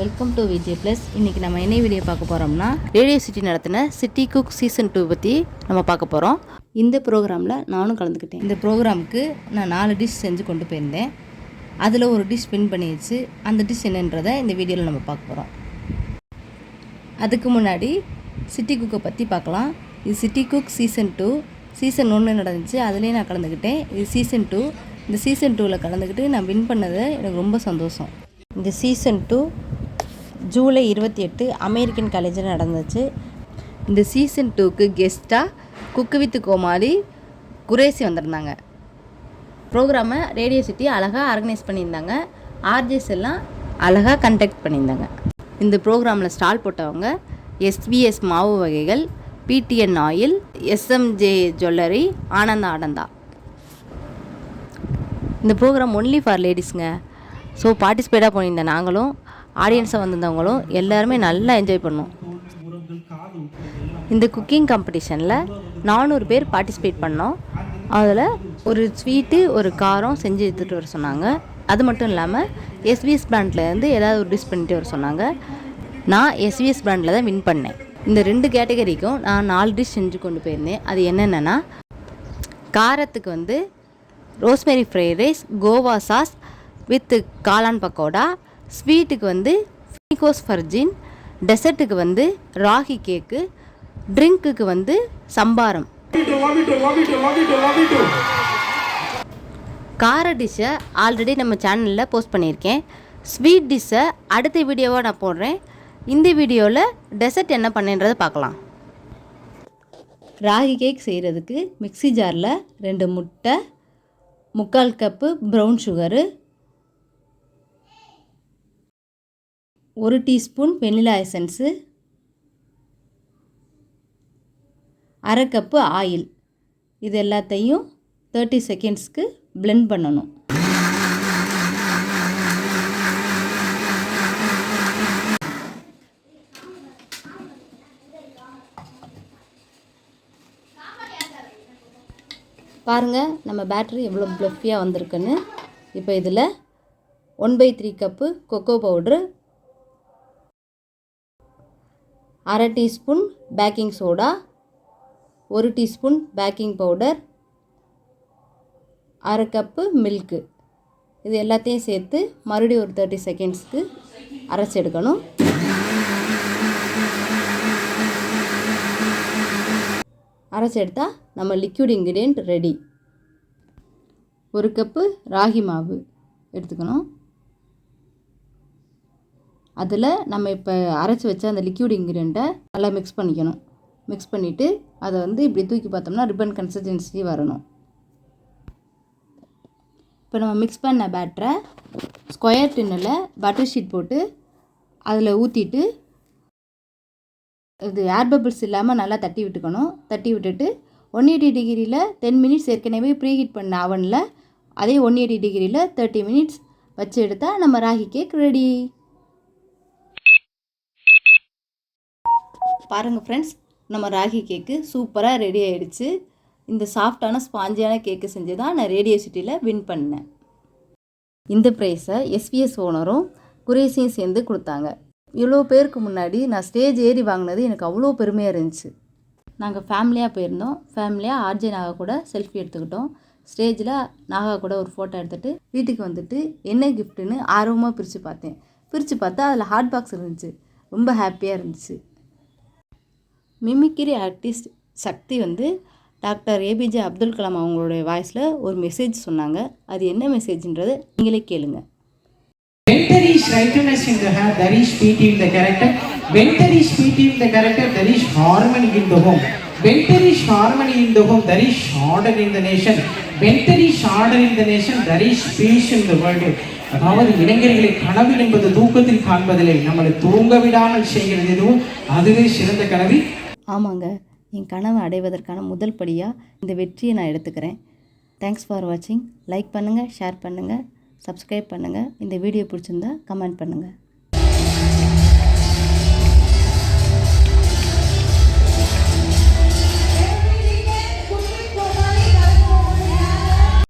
Welcome to VJ plus. இன்றைக்கி நம்ம என்ன வீடியோ பார்க்க போகிறோம்னா, ரேடியோ சிட்டி நடத்தின சிட்டி குக் சீசன் 2 பற்றி நம்ம பார்க்க போகிறோம். இந்த ப்ரோக்ராமில் நானும் கலந்துக்கிட்டேன். இந்த ப்ரோக்ராமுக்கு நான் 4 டிஷ் செஞ்சு கொண்டு போயிருந்தேன். அதில் ஒரு டிஷ் வின் பண்ணிடுச்சு. அந்த டிஷ் என்னன்றதை இந்த வீடியோவில் நம்ம பார்க்க போகிறோம். அதுக்கு முன்னாடி சிட்டி குக்கை பற்றி பார்க்கலாம். இது சிட்டி குக் சீசன் 2. சீசன் 1 நடந்துச்சு, அதுலேயே நான் கலந்துக்கிட்டேன். இது சீசன் 2. இந்த சீசன் 2வில் கலந்துக்கிட்டு நான் வின் பண்ணது எனக்கு ரொம்ப சந்தோஷம். இந்த சீசன் 2 ஜூலை 28 அமெரிக்கன் காலேஜில் நடந்துச்சு. இந்த சீசன் 2க்கு கெஸ்ட்டாக குக்கு வித் கோமாளி குரேசி வந்திருந்தாங்க. ப்ரோக்ராமை ரேடியோ சிட்டி அழகாக ஆர்கனைஸ் பண்ணியிருந்தாங்க. ஆர்ஜேஸ் எல்லாம் அழகாக கண்டக்ட் பண்ணியிருந்தாங்க. இந்த ப்ரோக்ராமில் ஸ்டால் போட்டவங்க எஸ்விஎஸ் மாவு வகைகள், PTN oil, SMJ jewellery, Ananda. இந்த ப்ரோக்ராம் ஒன்லி ஃபார் லேடிஸுங்க. ஸோ பார்ட்டிசிபேட்டாக போயிருந்தேன். நாங்களும் ஆடியன்ஸாக வந்திருந்தவங்களும் எல்லாருமே நல்லா என்ஜாய் பண்ணோம். இந்த குக்கிங் காம்படிஷனில் 400 பேர் பார்ட்டிசிபேட் பண்ணோம். அதில் ஒரு ஸ்வீட்டு ஒரு காரம் செஞ்சு எடுத்துகிட்டு வர சொன்னாங்க. அது மட்டும் இல்லாமல் எஸ்விஎஸ் பிராண்ட்லேருந்து ஏதாவது ஒரு டிஷ் பண்ணிட்டு வர சொன்னாங்க. நான் எஸ்விஎஸ் பிராண்டில் தான் வின் பண்ணேன். இந்த 2 கேட்டகரிக்கும் நான் 4 டிஷ் செஞ்சு கொண்டு போயிருந்தேன். அது என்னென்னா, காரத்துக்கு rosemary fried rice, Goa sauce with காளான் பக்கோடா, ஸ்வீட்டுக்கு ஃபினிகோஸ் ஃபர்ஜின், டெசர்ட்டுக்கு ராகி கேக்கு, ட்ரிங்க்குக்கு சம்பாரம். கார டிஷ்ஷை ஆல்ரெடி நம்ம சேனலில் போஸ்ட் பண்ணியிருக்கேன். ஸ்வீட் டிஷ்ஷை அடுத்த வீடியோவாக நான் போடுறேன். இந்த வீடியோவில் டெசர்ட் என்ன பண்ணேன்றதை பார்க்கலாம். ராகி கேக் செய்கிறதுக்கு மிக்ஸி ஜாரில் 2 முட்டை, 3/4 cup brown sugar, 1 teaspoon vanilla essence, 1/2 cup oil, இது எல்லாத்தையும் 30 செகண்ட்ஸ்க்கு பிளெண்ட் பண்ணணும். பாருங்கள் நம்ம பேட்டரி எவ்வளோ ப்ளஃபியாக வந்திருக்குன்னு. இப்போ இதில் 1/3 cup kho kho powder, 1/2 teaspoon baking soda, 1 teaspoon baking powder, 1/2 cup milk, இது எல்லாத்தையும் சேர்த்து மறுபடியும் ஒரு 30 செகண்ட்ஸ்க்கு அரைச்சி எடுக்கணும். அரைச்சி எடுத்தால் நம்ம liquid ingredient ready. 1 cup ragi மாவு எடுத்துக்கணும். அதில் நம்ம இப்போ அரைச்சி வச்ச அந்த லிக்விட் இன்க்ரீடியண்ட்டை நல்லா மிக்ஸ் பண்ணிக்கணும். மிக்ஸ் பண்ணிவிட்டு அதை இப்படி தூக்கி பார்த்தோம்னா ரிப்பன் கன்சிஸ்டன்சி வரணும். இப்போ நம்ம மிக்ஸ் பண்ண பேட்டரை ஸ்கொயர் டின்னில் பட்டர் ஷீட் போட்டு அதில் ஊற்றிட்டு இது ஏர் பபிள்ஸ் இல்லாமல் நல்லா தட்டி விட்டுக்கணும். தட்டி விட்டுட்டு 180 டிகிரியில் 10 மினிட்ஸ் ஏற்கனவே ப்ரீஹீட் பண்ண அவனில் அதே 180 டிகிரியில் 30 மினிட்ஸ் வச்சு எடுத்தால் நம்ம ராகி கேக் ரெடி. பாருங்கள் ஃப்ரெண்ட்ஸ், நம்ம ராகி கேக்கு சூப்பராக ரெடி ஆகிடுச்சு. இந்த சாஃப்டான ஸ்பாஞ்சியான கேக்கு செஞ்சு தான் நான் ரேடியோ சிட்டியில் வின் பண்ணேன். இந்த ப்ரைஸை எஸ்விஎஸ் ஓனரும் குரேசியும் சேர்ந்து கொடுத்தாங்க. இவ்வளோ பேருக்கு முன்னாடி நான் ஸ்டேஜ் ஏறி வாங்கினது எனக்கு அவ்வளோ பெருமையாக இருந்துச்சு. நாங்கள் ஃபேமிலியாக போயிருந்தோம். ஃபேமிலியாக ஆர்ஜே நாகா கூட செல்ஃபி எடுத்துக்கிட்டோம். ஸ்டேஜில் நாகா கூட ஒரு ஃபோட்டோ எடுத்துகிட்டு வீட்டுக்கு என்ன கிஃப்ட்டுன்னு ஆர்வமாக பிரித்து பார்த்தா அதில் ஹாட் பாக்ஸ் இருந்துச்சு. ரொம்ப ஹாப்பியாக இருந்துச்சு. மிமிக்ரி ஆர்டிஸ்ட் சக்தி டாக்டர் ஏபிஜே அப்துல் கலாம் அவங்களுடைய வாய்ஸில் ஒரு மெசேஜ் சொன்னாங்க. அது என்ன மெசேஜ்ன்றது நீங்களே கேளுங்க. When there is rightness in the heart, there is pity in the character. When there is pity in the character, there is harmony in the home. When there is harmony in the home, there is order in the nation. When there is order in the nation, there is peace in the world. அதாவது இளைஞர்களை கனவு என்பது தூக்கத்தில் காண்பதில்லை, நம்மளை தூங்க விடாமல் செய்கிறது எதுவும் அதுவே சிறந்த கனவு. ஆமாங்க, என் கனவை அடைவதற்கான முதல் படியாக இந்த வெற்றியை நான் எடுத்துக்கிறேன். தேங்க்ஸ் ஃபார் வாட்சிங். லைக் பண்ணுங்கள், ஷேர் பண்ணுங்கள், சப்ஸ்கிரைப் பண்ணுங்கள். இந்த வீடியோ பிடிச்சிருந்தா கமெண்ட் பண்ணுங்கள்.